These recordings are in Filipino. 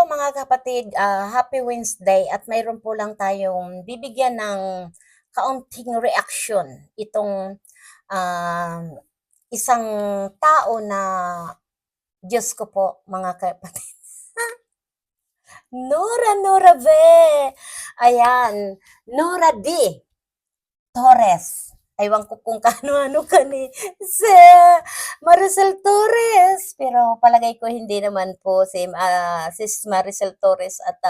mga kapatid, happy Wednesday at mayroon po lang tayong bibigyan ng kaunting reaksyon itong ah, isang tao na Diyos ko po mga kapatid. Nora be! Ayan, Nora D. Torres. Ewan ko kung kaano-ano ka ni si Maricel Torres. Pero palagay ko hindi naman po si Maricel Torres at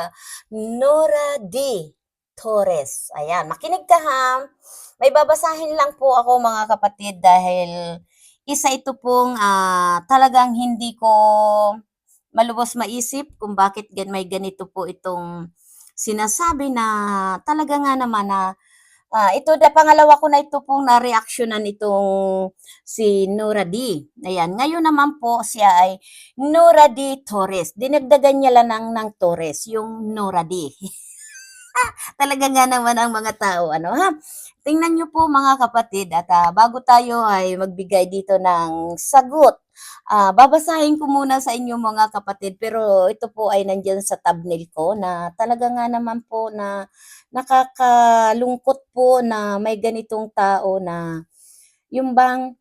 Nora D. Torres. Ayan, makinig ka ha. May babasahin lang po ako mga kapatid dahil isa ito pong talagang hindi ko malubos maisip kung bakit may ganito po itong sinasabi na talaga nga naman na ito pangalawa ko na ito pong na-reaksyonan itong si Nora D. Ayan, ngayon naman po siya ay Nora D. Torres. Dinagdagan niya lang ng Torres, yung Nora D. Talaga nga naman ang mga tao, ano ha? Tingnan niyo po mga kapatid at bago tayo ay magbigay dito ng sagot, babasahin ko muna sa inyo mga kapatid pero ito po ay nandiyan sa thumbnail ko na talaga nga naman po na nakakalungkot po na may ganitong tao na yung bang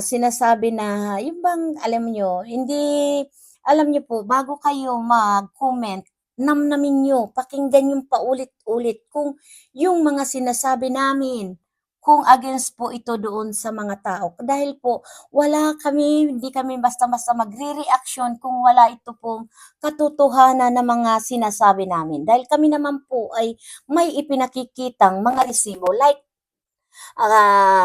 sinasabi na yung bang alam niyo, hindi alam niyo po bago kayo mag-comment namnamin niyo, pakinggan yung paulit-ulit kung yung mga sinasabi namin, kung against po ito doon sa mga tao. Dahil po, hindi kami basta-basta magre-reaction kung wala ito pong katotohanan na mga sinasabi namin. Dahil kami naman po ay may ipinakikitang mga resibo like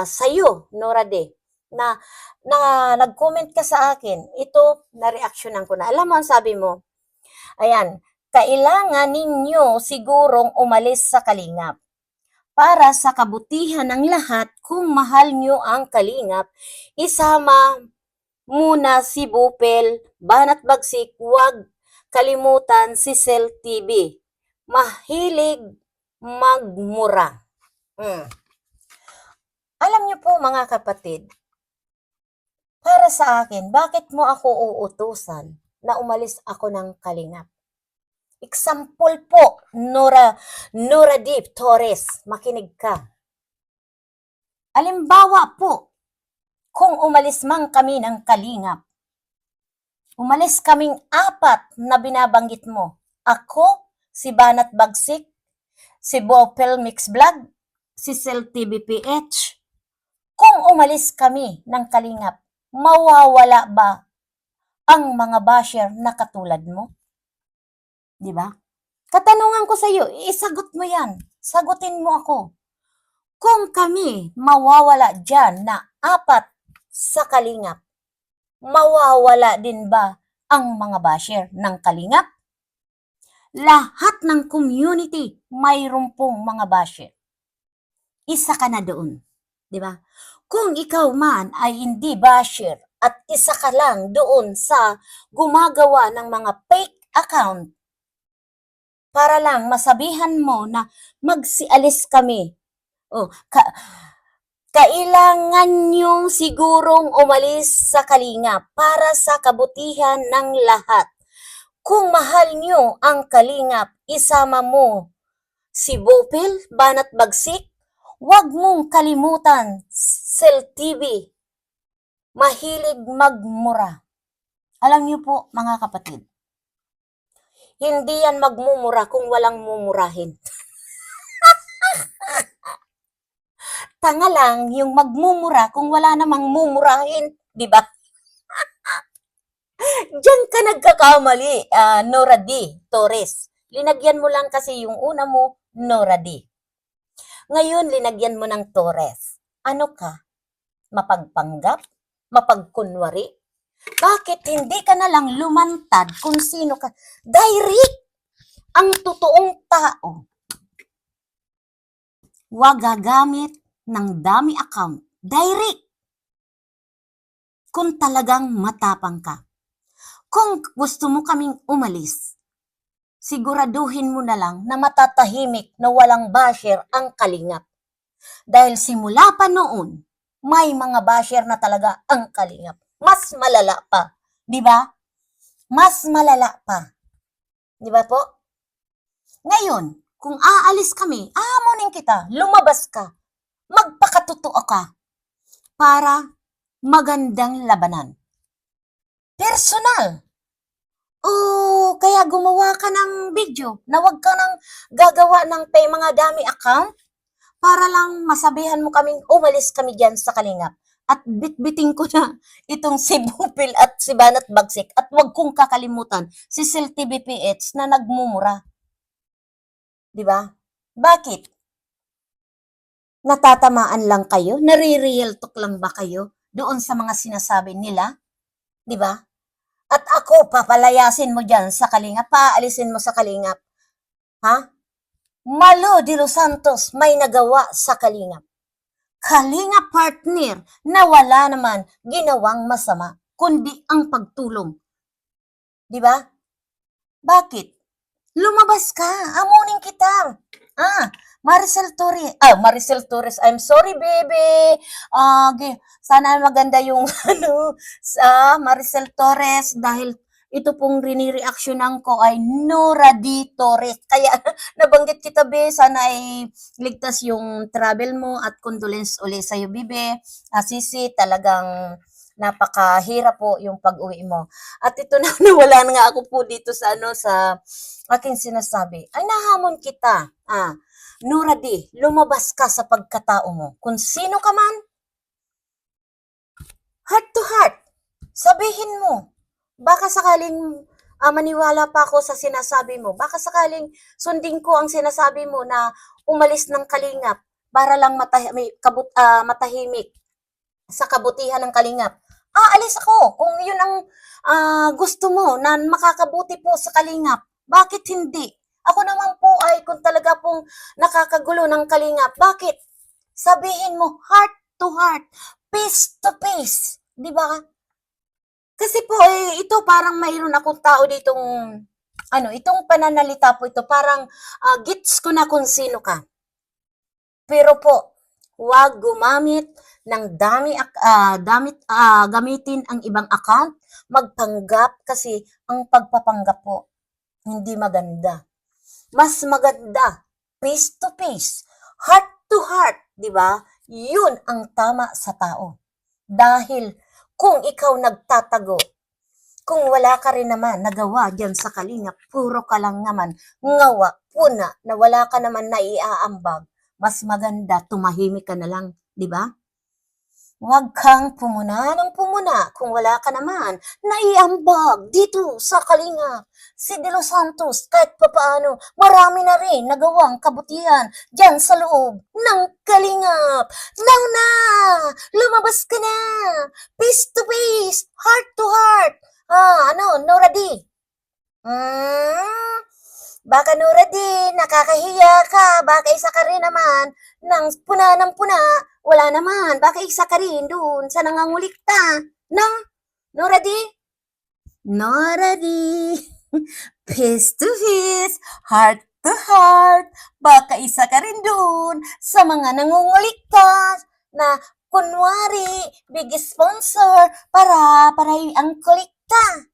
sa'yo, Nora De, na, na nag-comment ka sa akin, ito, na-reactionan ko na. Alam mo, ang sabi mo, ayan, kailangan ninyo sigurong umalis sa Kalingap. Para sa kabutihan ng lahat, kung mahal nyo ang Kalingap, isama muna si Bupel, Banat Bagsik, huwag kalimutan si Cell TV. Mahilig magmura. Alam niyo po mga kapatid, para sa akin, bakit mo ako uutusan na umalis ako ng Kalingap? Example po, Nora Deep Torres, makinig ka. Halimbawa po, kung umalis man kami ng Kalingap, umalis kaming apat na binabanggit mo. Ako, si Banat Bagsik, si Bopel Mix Vlog, si Cell TVPH. Kung umalis kami ng Kalingap, mawawala ba ang mga basher na katulad mo? Di ba? Katanungan ko sa iyo, isagot mo yan. Sagutin mo ako. Kung kami mawawala dyan na apat sa Kalingap, mawawala din ba ang mga basher ng Kalingap? Lahat ng community mayroon pong mga basher. Isa ka na doon. Di ba? Kung ikaw man ay hindi basher at isa ka lang doon sa gumagawa ng mga fake account para lang masabihan mo na magsialis kami. Kailangan niyong sigurong umalis sa Kalingap para sa kabutihan ng lahat. Kung mahal niyo ang Kalingap, isama mo si Bopel, Banat Bagsik, huwag mong kalimutan, Cell TV, mahilig magmura. Alam niyo po mga kapatid, hindi yan magmumura kung walang mumurahin. Tanga lang yung magmumura kung wala namang mumurahin, di ba? Diyan ka nagkakamali, Nora D. Torres. Linagyan mo lang kasi yung una mo, Nora D. Ngayon, linagyan mo ng Torres. Ano ka? Mapagpanggap? Mapagkunwari? Bakit hindi ka na lang lumantad kung sino ka? Direct! Ang totoong tao. Huwag gagamit ng dami account. Direct! Kung talagang matapang ka. Kung gusto mo kaming umalis, siguraduhin mo na lang na matatahimik na walang basher ang Kalingap. Dahil simula pa noon, may mga basher na talaga ang Kalingap. Mas malala pa, di ba? Mas malala pa. Di ba po? Ngayon, kung aalis kami, aamunin kita, lumabas ka, magpakatotoo ka para magandang labanan. Personal. O kaya gumawa ka ng video na wag ka nang gagawa ng mga dami account para lang masabihan mo kaming umalis kami dyan sa Kalingap. At bitbiting ko na itong si Bupil at si Banat Bagsik at wag kong kakalimutan si Sil TVPH na nagmumura. Di ba? Bakit? Natatamaan lang kayo? Nare-real talk lang ba kayo doon sa mga sinasabi nila? Di ba? At ako, papalayasin mo dyan sa Kalingap, paalisin mo sa Kalingap. Ha? Malo de los Santos may nagawa sa Kalingap. Kalingap partner na wala naman ginawang masama, kundi ang pagtulong. Di ba? Bakit? Lumabas ka, amunin kita. Maricel Torres, I'm sorry baby. Sana maganda yung sa Maricel Torres dahil ito pong rini-reactionan ko ay Nora D. Torres. Kaya nabanggit kita be, sana ay ligtas yung travel mo at condolence uli sa'yo bibe. Sisi, talagang napakahirap po yung pag-uwi mo. At ito na, nawala na nga ako po dito sa sa aking sinasabi. Ay, nahamon kita. Nora D, lumabas ka sa pagkatao mo. Kung sino ka man, heart to heart, sabihin mo. Baka sakaling maniwala pa ako sa sinasabi mo. Baka sakaling sundin ko ang sinasabi mo na umalis ng Kalingap para lang matahimik sa kabutihan ng Kalingap. Alis ako kung yun ang gusto mo na makakabuti po sa Kalingap. Bakit hindi? Ako naman po ay kung talaga pong nakakagulo ng Kalingap, bakit? Sabihin mo heart to heart, face to face, di ba? Kasi po ito parang mayroon akong tao ditong itong pananalita po ito parang gets ko na kung sino ka. Pero po, huwag gumamit ng gamitin ang ibang account, magpanggap kasi ang pagpapanggap po hindi maganda. Mas maganda face to face, heart to heart, di ba? Yun ang tama sa tao. Dahil kung ikaw nagtatago, kung wala ka rin naman nagawa diyan sa Kalingap, puro ka lang naman ngawa, puna, na wala ka naman naiaambag, mas maganda tumahimik ka na lang, di ba? Huwag kang pumuna ng pumuna kung wala ka naman naiambag dito sa Kalingap. Si De Los Santos, kahit papaano, marami na rin nagawang kabutihan dyan sa loob ng Kalingap. Now na! Lumabas ka na! Face to face! Heart to heart! Nora D? Baka Nora D, nakakahiya ka, baka isa ka rin naman ng puna ng puna, wala naman, baka isa ka rin dun sa nangangulikta, no? Nora D? Nora D, face to face, heart to heart, baka isa ka rin dun sa mga nangungulikta na kunwari, big sponsor, para ang kulikta.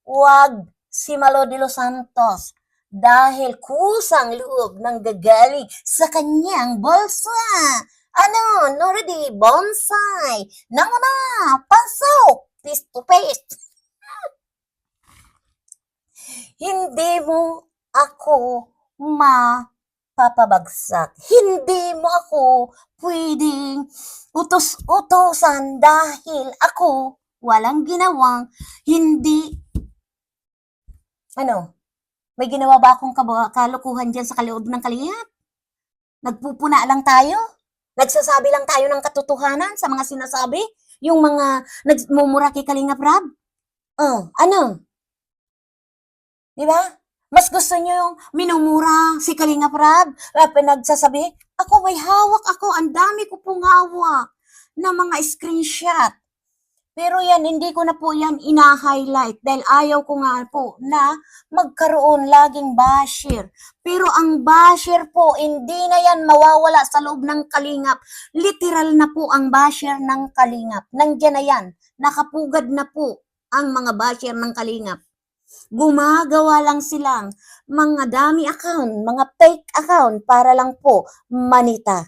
Wag si Malo de los Santos dahil kusang loob ng gagaling sa kanyang bulsa. Nora D, bonsai, na, pasok, face to face. Hindi mo ako mapapabagsak. Hindi mo ako pwedeng utos-utosan dahil ako walang ginawang hindi may ginawa ba akong kalukuhan dyan sa kaloob ng Kalingap? Nagpupuna lang tayo? Nagsasabi lang tayo ng katotohanan sa mga sinasabi? Yung mga nagmumura kay Kalingap Rab? Di ba? Mas gusto nyo yung minumura si Kalingap Rab? Nagsasabi, ako may hawak ako, ang dami ko pong hawak na mga screenshot. Pero yan, hindi ko na po yan ina-highlight dahil ayaw ko nga po na magkaroon laging basher. Pero ang basher po, hindi na yan mawawala sa loob ng Kalingap. Literal na po ang basher ng Kalingap. Nandiyan na yan. Nakapugad na po ang mga basher ng Kalingap. Gumagawa lang silang mga dummy account, mga fake account para lang po manita.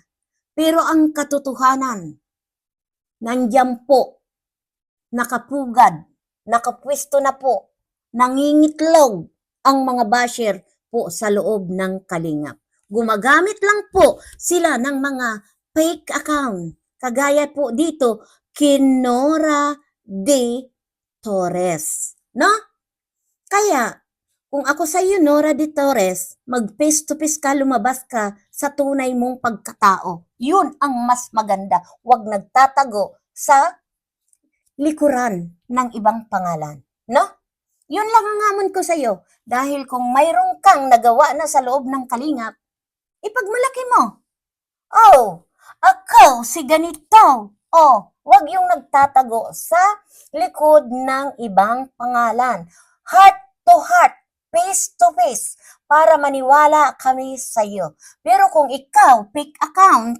Pero ang katotohanan, nandiyan po, nakapugad, nakapwesto na po, nangingitlog ang mga basher po sa loob ng Kalingap. Gumagamit lang po sila ng mga fake account. Kagaya po dito, Kinora de Torres. No? Kaya, kung ako sa iyo, Nora de Torres, mag face to face ka, lumabas ka sa tunay mong pagkatao. Yun ang mas maganda. Huwag nagtatago sa likuran ng ibang pangalan. No? Yun lang ang hamon ko sa iyo. Dahil kung mayroong kang nagawa na sa loob ng Kalingap, ipagmalaki mo. Oh, ako si ganito. Oh, wag yung nagtatago sa likod ng ibang pangalan. Heart to heart, face to face, para maniwala kami sa iyo. Pero kung ikaw, fake account,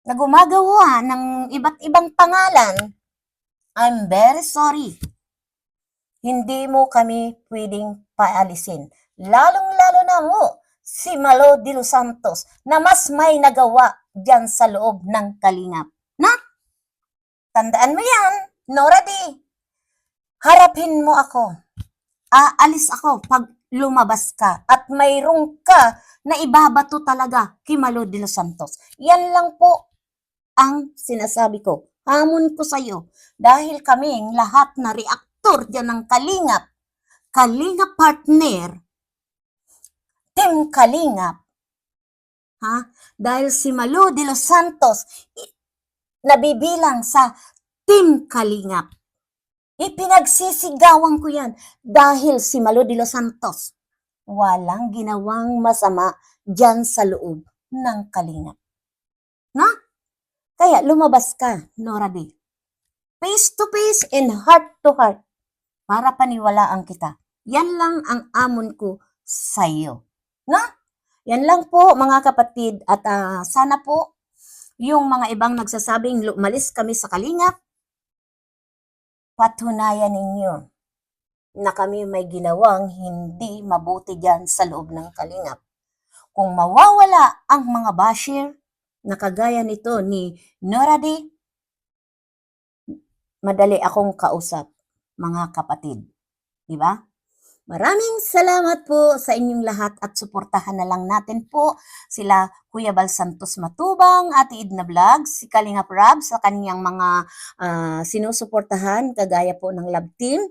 na gumagawa ng iba't ibang pangalan, I'm very sorry. Hindi mo kami pwedeng paalisin. Lalong-lalo na mo, si Malo de los Santos, na mas may nagawa dyan sa loob ng Kalingap. Na? Tandaan mo yan, Nora D. Harapin mo ako. Aalis ako pag lumabas ka at mayroong ka na ibabato talaga kay Malo de los Santos. Yan lang po ang sinasabi ko. Hamon ko sa iyo dahil kaming lahat na reaktor dyan ng Kalingap, Kalingap partner, Team Kalingap, ha? Dahil si Malo de los Santos nabibilang sa Team Kalingap. Ipinagsisigawan ko yan dahil si Malo de los Santos walang ginawang masama dyan sa loob ng Kalingap. Na? Kaya lumabas ka, Nora D. Face to face and heart to heart para paniwalaan kita. Yan lang ang amon ko sa iyo. Na? Yan lang po mga kapatid at sana po yung mga ibang nagsasabing umalis kami sa Kalingap, patunayan ninyo na kami may ginawang hindi mabuti dyan sa loob ng Kalingap. Kung mawawala ang mga basher na kagaya nito ni Nora D, madali akong kausap, mga kapatid. Diba? Maraming salamat po sa inyong lahat at suportahan na lang natin po sila Kuya Bal Santos Matubang, Ate Edna Vlog, si Kalingap Rab sa kanyang mga sinusuportahan kagaya po ng Love Team.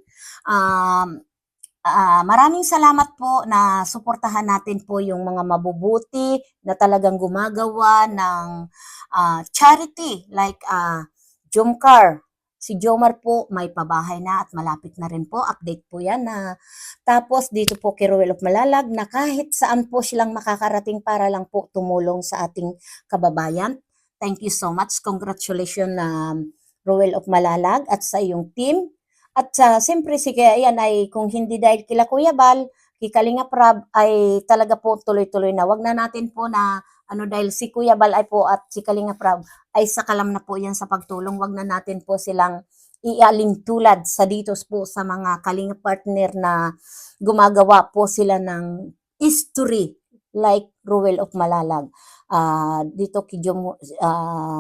Maraming salamat po na suportahan natin po yung mga mabubuti na talagang gumagawa ng charity like Jomcar. Si Jomar po may pabahay na at malapit na rin po. Update po yan na. Tapos dito po kay Ruel of Malalag na kahit saan po silang makakarating para lang po tumulong sa ating kababayan. Thank you so much. Congratulations Ruel of Malalag at sa iyong team. At siyempre si kaya yan ay kung hindi dahil kila Kuya Bal, kay Kalingap Rab ay talaga po tuloy-tuloy na. Wag na natin po na dahil si Kuya Bal ay po at si Kalingap Rab ay sakalam na po yan sa pagtulong. Wag na natin po silang ialintulad sa dito po sa mga Kalingap partner na gumagawa po sila ng history like Ruel of Malalag. Dito kay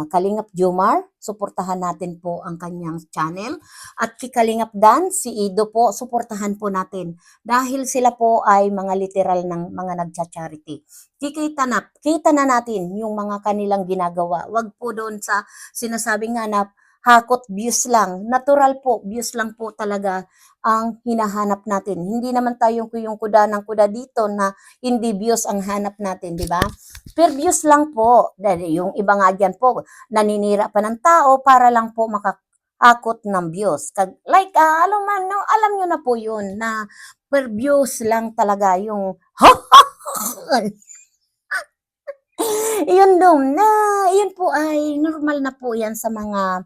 Kalingap Jomar, suportahan natin po ang kanyang channel. At kay Kalingap Dan, si Ido po, suportahan po natin. Dahil sila po ay mga literal ng mga nagcha-charity. Kita na natin yung mga kanilang ginagawa. Wag po doon sa sinasabing nga na hakot views lang. Natural po, views lang po talaga ang hinahanap natin. Hindi naman tayong yung kuda ng kuda dito na hindi views ang hanap natin, di ba? Per views lang po. Dahil yung iba nga dyan po, naninira pa ng tao para lang po makakot ng views. Like, alam nyo na po yun na per views lang talaga yung yun po ay normal na po yan sa mga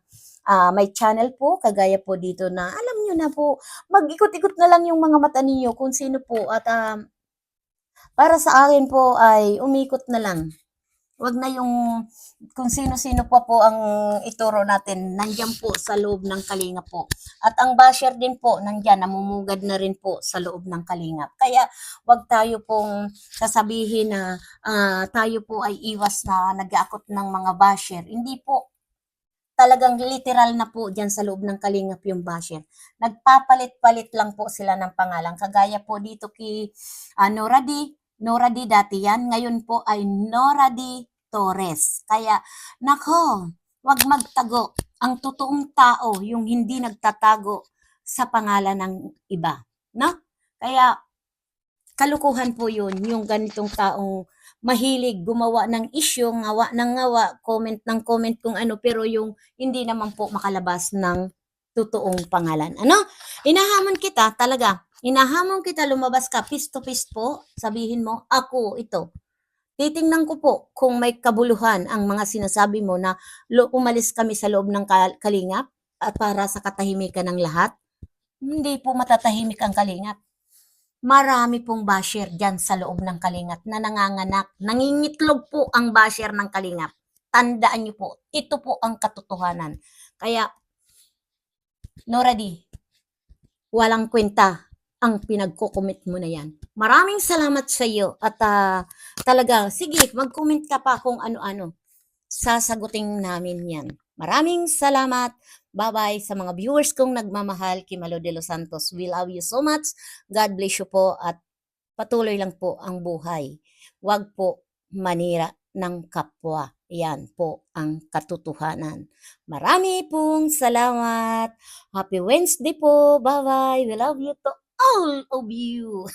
may channel po, kagaya po dito na alam nyo na po, mag-ikot-ikot na lang yung mga mata ninyo kung sino po at para sa akin po ay umikot na lang. Wag na yung kung sino-sino pa po ang ituro natin, nandiyan po sa loob ng Kalingap po. At ang basher din po, nandiyan, namumugad na rin po sa loob ng Kalingap. Kaya wag tayo pong sasabihin na tayo po ay iwas na nag-aakot ng mga basher. Hindi po. Talagang literal na po diyan sa loob ng Kalingap yung basher. Nagpapalit-palit lang po sila ng pangalan. Kagaya po dito kay Nora D. Nora D dati yan. Ngayon po ay Nora D. Torres. Kaya, nako, wag magtago. Ang totoong tao, yung hindi nagtatago sa pangalan ng iba. No? Kaya, kalukuhan po yun, yung ganitong taong mahilig gumawa ng issue, ngawa ng ngawa, comment ng comment kung ano, pero yung hindi naman po makalabas ng totoong pangalan. Ano? Inahamon kita talaga. Inahamon kita, lumabas ka, face to face po, sabihin mo, ako ito. Titingnan ko po kung may kabuluhan ang mga sinasabi mo na umalis kami sa loob ng kalingap at para sa katahimikan ng lahat. Hindi po matatahimik ang kalingap. Marami pong basher diyan sa loob ng Kalingap na nanganganak. Nangingitlog po ang basher ng Kalingap. Tandaan niyo po, ito po ang katotohanan. Kaya, Nora D, walang kwenta ang pinagko-commit mo na yan. Maraming salamat sa iyo at talaga, sige, mag-comment ka pa kung ano-ano. Sasagutin namin yan. Maraming salamat. Bye-bye sa mga viewers kong nagmamahal. Kimalo de los Santos. We love you so much. God bless you po at patuloy lang po ang buhay. Huwag po manira ng kapwa. Yan po ang katotohanan. Marami pong salamat. Happy Wednesday po. Bye-bye. We love you to all of you.